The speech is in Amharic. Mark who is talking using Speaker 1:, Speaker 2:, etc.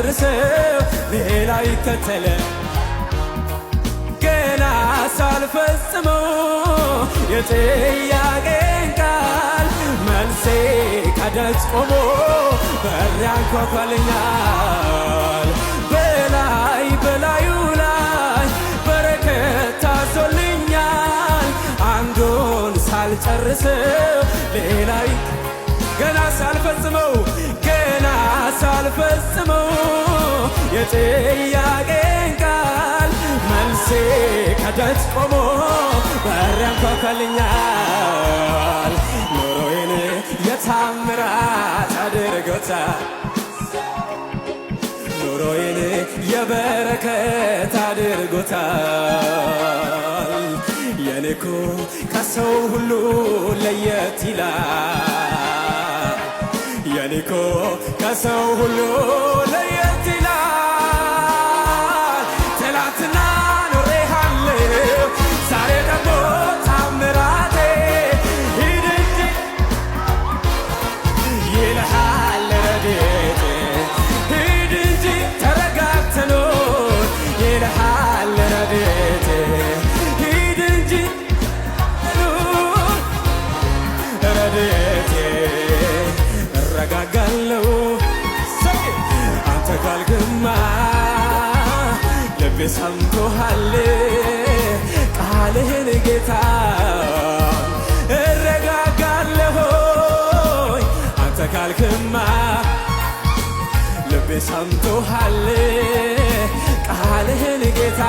Speaker 1: ሳልጨርሰው ሌላ ይከተለ ገና ሳልፈጽመው የጥያቄን ቃል መልሴ ከደጅ ቆሞ በር ያንኳኳልኛል። በላይ በላዩ ላይ በረከት ታዞልኛል። አንዱን ሳልጨርሰው ሌላ ገና ሳልፈጽመው የጥያቄን ቃል መልሴ ከደጅ ቆሞ በር ያንኳኳልኛል። ኑሮዬን የታምራት አድርጎታል። ኑሮዬን የበረከት አድርጎታል። የኔኮ ከሰው ሁሉ ለየት ይላል። የኔኮ ከሰው ሁሉ ለየት ይላል። ትላንትና ኖሬሃለሁ ዛሬ ደግሞ ታምራቴ ሂድ እንጂ ይልሃል ረድኤቴ ሂድ እንጂ ተረጋግተህ ኑር ይልሃል ረድኤቴ ሂድ እንጂ ኑር ረድኤቴ እረጋጋለሁ አንተ ካልክማ ልቤ ሰምቶሃል ቃልህን ጌታ እረጋጋለሁ አንተ ካልክማ ልቤ ሰምቶሃል ቃልህን ጌታ